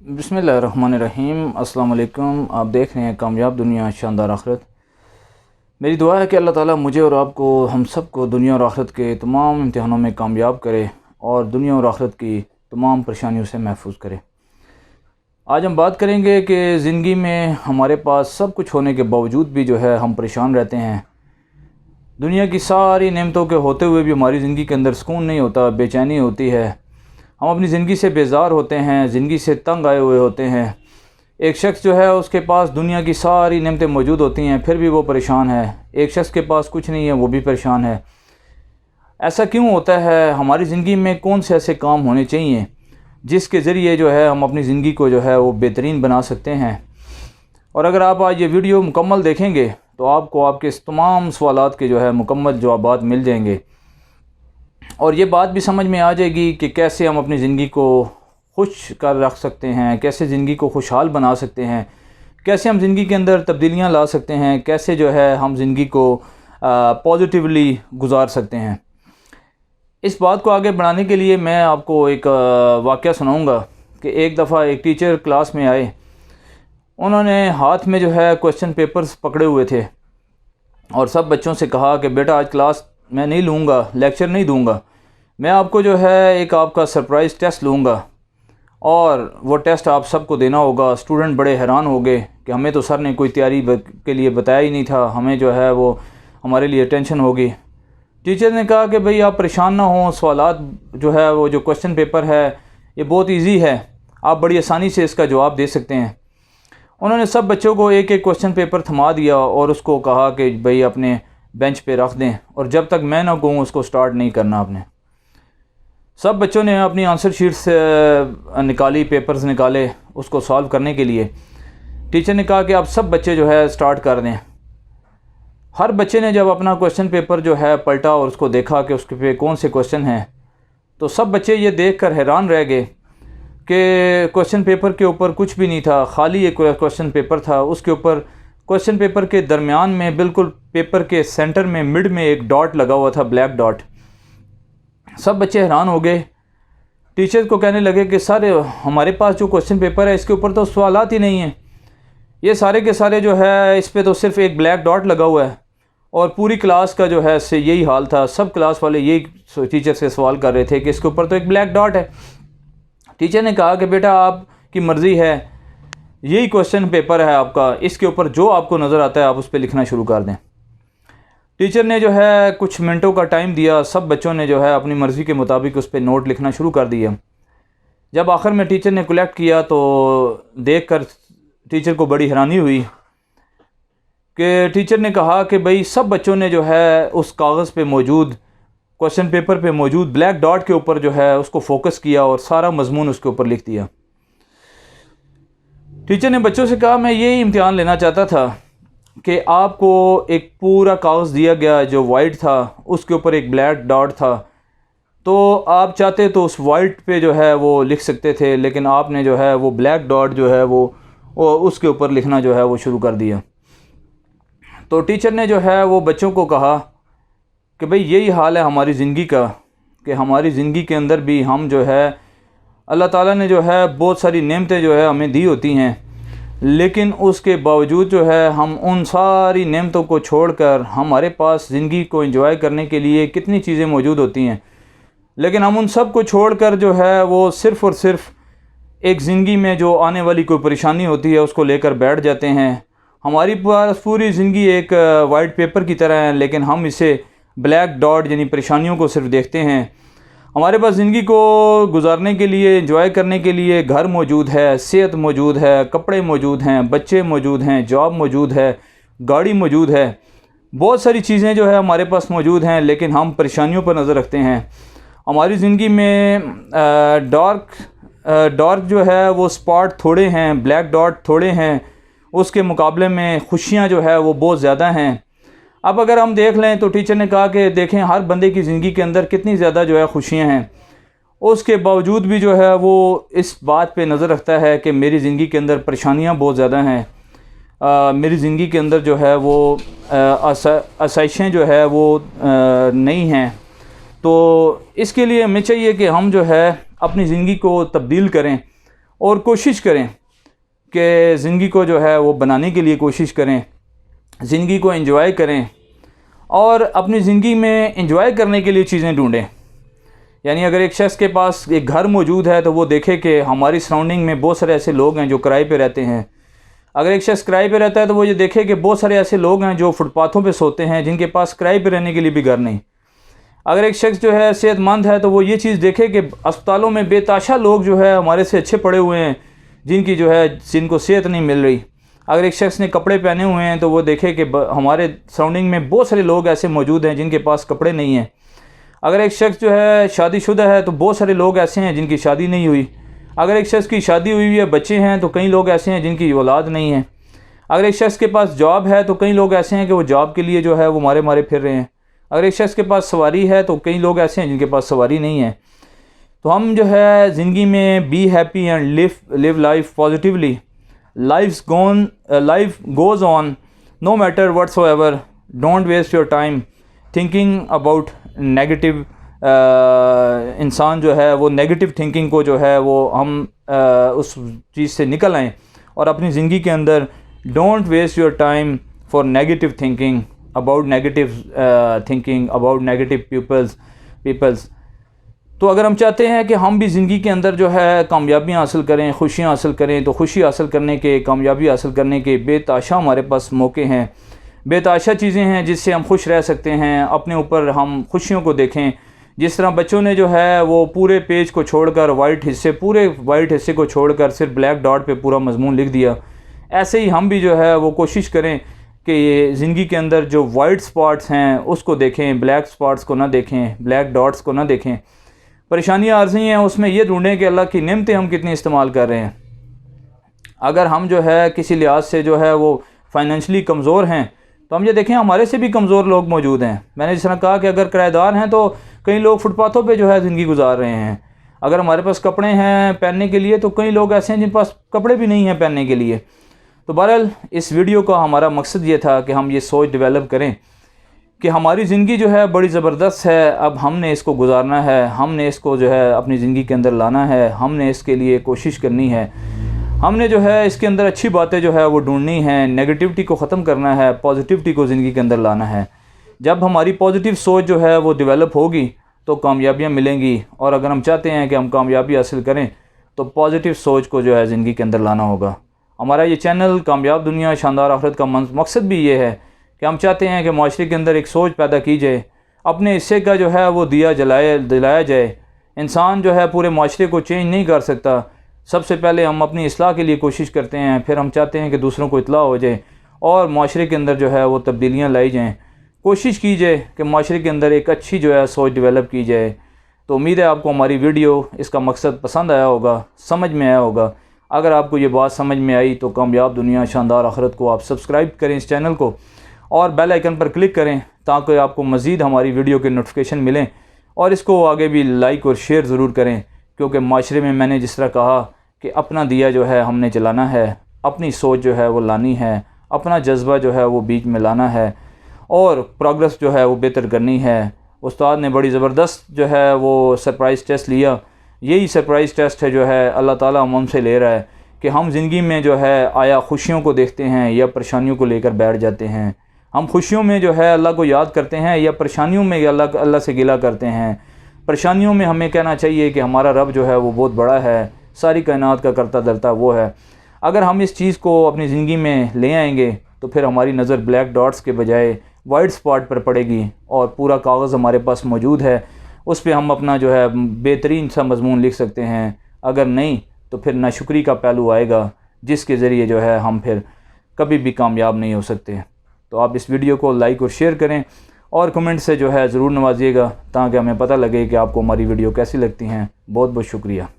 बिस्मिल्लाहिर्रहमानिर्रहीम। अस्सलाम वालेकुम। आप देख रहे हैं कामयाब दुनिया शानदार आखिरत। मेरी दुआ है कि अल्लाह ताला मुझे और आपको, हम सब को दुनिया और आखिरत के तमाम इम्तिहानों में कामयाब करे और दुनिया और आखिरत की तमाम परेशानियों से महफूज करे। आज हम बात करेंगे कि ज़िंदगी में हमारे पास सब कुछ होने के बावजूद भी जो है हम परेशान रहते हैं। दुनिया की सारी नेमतों के होते हुए भी हमारी ज़िंदगी के अंदर सुकून नहीं होता, बेचैनी होती है। हम अपनी ज़िंदगी से बेजार होते हैं, ज़िंदगी से तंग आए हुए होते हैं। एक शख्स जो है उसके पास दुनिया की सारी नेमतें मौजूद होती हैं, फिर भी वो परेशान है। एक शख्स के पास कुछ नहीं है, वो भी परेशान है। ऐसा क्यों होता है? हमारी ज़िंदगी में कौन से ऐसे काम होने चाहिए जिसके ज़रिए जो है हम अपनी ज़िंदगी को जो है वो बेहतरीन बना सकते हैं। और अगर आप आज ये वीडियो मुकम्मल देखेंगे तो आपको आपके इस तमाम सवालात के जो है मुकम्मल जवाबात मिल जाएंगे और ये बात भी समझ में आ जाएगी कि कैसे हम अपनी ज़िंदगी को खुश कर रख सकते हैं, कैसे ज़िंदगी को खुशहाल बना सकते हैं, कैसे हम ज़िंदगी के अंदर तब्दीलियां ला सकते हैं, कैसे जो है हम ज़िंदगी को पॉजिटिवली गुजार सकते हैं। इस बात को आगे बढ़ाने के लिए मैं आपको एक वाक़या सुनाऊंगा कि एक दफ़ा एक टीचर क्लास में आए। उन्होंने हाथ में जो है क्वेश्चन पेपर्स पकड़े हुए थे और सब बच्चों से कहा कि बेटा आज क्लास मैं नहीं लूँगा, लेक्चर नहीं दूँगा, मैं आपको जो है एक आपका सरप्राइज़ टेस्ट लूँगा और वो टेस्ट आप सबको देना होगा। स्टूडेंट बड़े हैरान हो गए कि हमें तो सर ने कोई तैयारी के लिए बताया ही नहीं था, हमें जो है वो हमारे लिए टेंशन होगी। टीचर ने कहा कि भाई आप परेशान ना हों, सवालात जो है वो जो क्वेश्चन पेपर है ये बहुत ईजी है, आप बड़ी आसानी से इसका जवाब दे सकते हैं। उन्होंने सब बच्चों को एक एक क्वेश्चन पेपर थमा दिया और उसको कहा कि भाई अपने बेंच पे रख दें और जब तक मैं ना कहूँ उसको स्टार्ट नहीं करना आपने। सब बच्चों ने अपनी आंसर शीट्स निकाली, पेपर्स निकाले उसको सॉल्व करने के लिए। टीचर ने कहा कि आप सब बच्चे जो है स्टार्ट कर दें। हर बच्चे ने जब अपना क्वेश्चन पेपर जो है पलटा और उसको देखा कि उसके पे कौन से क्वेश्चन हैं, तो सब बच्चे ये देखकर हैरान रह गए कि क्वेश्चन पेपर के ऊपर कुछ भी नहीं था, खाली एक क्वेश्चन पेपर था। उसके ऊपर क्वेश्चन पेपर के दरमियान में बिल्कुल पेपर के सेंटर में मिड में एक डॉट लगा हुआ था, ब्लैक डॉट। सब बच्चे हैरान हो गए। टीचर को कहने लगे कि सर हमारे पास जो क्वेश्चन पेपर है इसके ऊपर तो सवालात ही नहीं है, ये सारे के सारे जो है इस पे तो सिर्फ एक ब्लैक डॉट लगा हुआ है। और पूरी क्लास का जो है से यही हाल था, सब क्लास वाले यही टीचर से सवाल कर रहे थे कि इसके ऊपर तो एक ब्लैक डॉट है। टीचर ने कहा कि बेटा आपकी मर्ज़ी है, यही क्वेश्चन पेपर है आपका, इसके ऊपर जो आपको नज़र आता है आप उस पर लिखना शुरू कर दें। टीचर ने जो है कुछ मिनटों का टाइम दिया, सब बच्चों ने जो है अपनी मर्ज़ी के मुताबिक उस पर नोट लिखना शुरू कर दिया। जब आखिर में टीचर ने कलेक्ट किया तो देखकर टीचर को बड़ी हैरानी हुई कि टीचर ने कहा कि भाई सब बच्चों ने जो है उस कागज़ पे मौजूद, क्वेश्चन पेपर पे मौजूद ब्लैक डॉट के ऊपर जो है उसको फोकस किया और सारा मजमून उसके ऊपर लिख दिया। टीचर ने बच्चों से कहा मैं यही इम्तिहान लेना चाहता था कि आपको एक पूरा कागज़ दिया गया जो वाइट था, उसके ऊपर एक ब्लैक डॉट था, तो आप चाहते तो उस वाइट पे जो है वो लिख सकते थे, लेकिन आपने जो है वो ब्लैक डॉट जो है वो उसके ऊपर लिखना जो है वो शुरू कर दिया। तो टीचर ने जो है वो बच्चों को कहा कि भाई यही हाल है हमारी ज़िंदगी का, कि हमारी ज़िंदगी के अंदर भी हम जो है अल्लाह ताला ने जो है बहुत सारी नेमतें जो है हमें दी होती हैं, लेकिन उसके बावजूद जो है हम उन सारी नेमतों को छोड़कर, हमारे पास ज़िंदगी को एंजॉय करने के लिए कितनी चीज़ें मौजूद होती हैं, लेकिन हम उन सब को छोड़कर जो है वो सिर्फ़ और सिर्फ एक ज़िंदगी में जो आने वाली कोई परेशानी होती है उसको लेकर बैठ जाते हैं। हमारी पास पूरी ज़िंदगी एक वाइट पेपर की तरह है, लेकिन हम इसे ब्लैक डॉट यानी परेशानियों को सिर्फ देखते हैं। हमारे पास ज़िंदगी को गुजारने के लिए, एंजॉय करने के लिए घर मौजूद है, सेहत मौजूद है, कपड़े मौजूद हैं, बच्चे मौजूद हैं, जॉब मौजूद है, गाड़ी मौजूद है, बहुत सारी चीज़ें जो है हमारे पास मौजूद हैं, लेकिन हम परेशानियों पर नज़र रखते हैं। हमारी ज़िंदगी में डार्क जो है वो स्पॉट थोड़े हैं, ब्लैक डॉट थोड़े हैं, उसके मुकाबले में खुशियाँ जो है वो बहुत ज़्यादा हैं। अब अगर हम देख लें तो टीचर ने कहा कि देखें हर बंदे की ज़िंदगी के अंदर कितनी ज़्यादा जो है खुशियाँ हैं, उसके बावजूद भी जो है वो इस बात पे नज़र रखता है कि मेरी ज़िंदगी के अंदर परेशानियाँ बहुत ज़्यादा हैं, मेरी ज़िंदगी के अंदर जो है वो आसाइशें जो है वो नहीं हैं। तो इसके लिए हमें चाहिए कि हम जो है अपनी ज़िंदगी को तब्दील करें और कोशिश करें कि ज़िंदगी को जो है वो बनाने के लिए कोशिश करें, ज़िंदगी को एंजॉय करें और अपनी ज़िंदगी में एंजॉय करने के लिए चीज़ें ढूंढें। यानी अगर एक शख्स के पास एक घर मौजूद है तो वो देखे कि हमारी सराउंडिंग में बहुत सारे ऐसे लोग हैं जो किराए पे रहते हैं। अगर एक शख्स किराए पे रहता है तो वो ये देखे कि बहुत सारे ऐसे लोग हैं जो फुटपाथों पे सोते हैं, जिनके पास किराए पे रहने के लिए भी घर नहीं। अगर एक शख्स जो है सेहतमंद है तो वो ये चीज़ देखे कि अस्पतालों में बेताशा लोग जो है हमारे से अच्छे पड़े हुए हैं, जिनको सेहत नहीं मिल रही। अगर एक शख्स ने कपड़े पहने हुए हैं तो वो देखे कि हमारे सराउंडिंग में बहुत सारे लोग ऐसे मौजूद हैं जिनके पास कपड़े नहीं हैं। अगर एक शख्स जो है शादीशुदा है तो बहुत सारे लोग ऐसे हैं जिनकी शादी नहीं हुई। अगर एक शख्स की शादी हुई है, बच्चे हैं, तो कई लोग ऐसे हैं जिनकी औलाद नहीं है। अगर एक शख्स के पास जॉब है तो कई लोग ऐसे हैं कि वो जॉब के लिए जो है वो मारे मारे फिर रहे हैं। अगर एक शख्स के पास सवारी है तो कई लोग ऐसे हैं जिनके पास सवारी नहीं है। तो हम जो है ज़िंदगी में be happy and live life positively, life goes on no matter whatsoever, don't waste your time thinking about negative. इंसान जो है वो नेगेटिव थिंकिंग को जो है वो हम उस चीज़ से निकल आएँ और अपनी ज़िंदगी के अंदर don't waste your time for negative thinking about negative peoples. तो अगर हम चाहते हैं कि हम भी ज़िंदगी के अंदर जो है कामयाबियाँ हासिल करें, खुशियाँ हासिल करें, तो खुशी हासिल करने के, कामयाबी हासिल करने के बेताशा हमारे पास मौके हैं, बेताशा चीज़ें हैं जिससे हम खुश रह सकते हैं। अपने ऊपर हम खुशियों को देखें। जिस तरह बच्चों ने जो है वो पूरे पेज को छोड़कर पूरे वाइट हिस्से को छोड़कर सिर्फ ब्लैक डॉट पे पूरा मजमून लिख दिया, ऐसे ही हम भी जो है वो कोशिश करें कि ये ज़िंदगी के अंदर जो वाइट स्पॉट्स हैं उसको देखें, ब्लैक स्पॉट्स को ना देखें, ब्लैक डॉट्स को ना देखें। परेशानियाँ आर्जी हैं उसमें ये ढूंढें कि अल्लाह की नेमतें हम कितनी इस्तेमाल कर रहे हैं। अगर हम जो है किसी लिहाज से जो है वो फाइनेंशली कमज़ोर हैं तो हम ये देखें हमारे से भी कमज़ोर लोग मौजूद हैं। मैंने जिस तरह कहा कि अगर किराएदार हैं तो कई लोग फुटपाथों पे जो है ज़िंदगी गुजार रहे हैं। अगर हमारे पास कपड़े हैं पहनने के लिए तो कई लोग ऐसे हैं जिन पास कपड़े भी नहीं हैं पहनने के लिए। तो बहरहाल इस वीडियो का हमारा मकसद ये था कि हम ये सोच डेवलप करें कि हमारी ज़िंदगी जो है बड़ी ज़बरदस्त है, अब हमने इसको गुजारना है, हमने इसको जो है अपनी ज़िंदगी के अंदर लाना है, हमने इसके लिए कोशिश करनी है, हमने जो है इसके अंदर अच्छी बातें जो है वो ढूंढनी है, नेगेटिविटी को ख़त्म करना है, पॉजिटिविटी को ज़िंदगी के अंदर लाना है। जब हमारी पॉजिटिव सोच जो है वो डेवलप होगी तो कामयाबियाँ मिलेंगी। और अगर हम चाहते हैं कि हम कामयाबी हासिल करें तो पॉजिटिव सोच को जो है ज़िंदगी के अंदर लाना होगा। हमारा ये चैनल कामयाब दुनिया शानदार आखिरत का मकसद भी ये है कि हम चाहते हैं कि माशरे के अंदर एक सोच पैदा की जाए, अपने हिस्से का जो है वो दिया दिलाया जाए। इंसान जो है पूरे माशरे को चेंज नहीं कर सकता। सबसे पहले हम अपनी इस्लाह के लिए कोशिश करते हैं, फिर हम चाहते हैं कि दूसरों को इत्तला हो जाए और माशरे के अंदर जो है वो तब्दीलियाँ लाई जाएँ। कोशिश की जाए कि माशरे के अंदर एक अच्छी जो है सोच डेवलप की जाए। तो उम्मीद है आपको हमारी वीडियो, इसका मकसद पसंद आया होगा, समझ में आया होगा। अगर आपको ये बात समझ में आई तो कामयाब दुनिया शानदार आखिरत को आप सब्सक्राइब करें इस चैनल को और बेल आइकन पर क्लिक करें ताकि आपको मज़ीद हमारी वीडियो के नोटिफिकेशन मिलें। और इसको आगे भी लाइक और शेयर ज़रूर करें, क्योंकि माशरे में मैंने जिस तरह कहा कि अपना दिया जो है हमने जलाना है, अपनी सोच जो है वो लानी है, अपना जज्बा जो है वो बीच में लाना है और प्रोग्रेस जो है वो बेहतर करनी है। उस्ताद ने बड़ी ज़बरदस्त जो है वो सरप्राइज़ टेस्ट लिया। यही सरप्राइज़ टेस्ट है जो है अल्लाह ताला हमसे ले रहा है कि हम ज़िंदगी में जो है आया खुशियों को देखते हैं या परेशानियों को लेकर बैठ जाते हैं। हम खुशियों में जो है अल्लाह को याद करते हैं या परेशानियों में अल्लाह से गिला करते हैं। परेशानियों में हमें कहना चाहिए कि हमारा रब जो है वो बहुत बड़ा है, सारी कायनात का करता धरता वो है। अगर हम इस चीज़ को अपनी ज़िंदगी में ले आएंगे तो फिर हमारी नज़र ब्लैक डॉट्स के बजाय वाइट स्पॉट पर पड़ेगी और पूरा कागज़ हमारे पास मौजूद है, उस पर हम अपना जो है बेहतरीन सा मजमून लिख सकते हैं। अगर नहीं तो फिर नाशुक्री का पहलू आएगा जिसके ज़रिए जो है हम फिर कभी भी कामयाब नहीं हो सकते। तो आप इस वीडियो को लाइक और शेयर करें और कमेंट से जो है ज़रूर नवाजिएगा ताकि हमें पता लगे कि आपको हमारी वीडियो कैसी लगती हैं। बहुत बहुत शुक्रिया।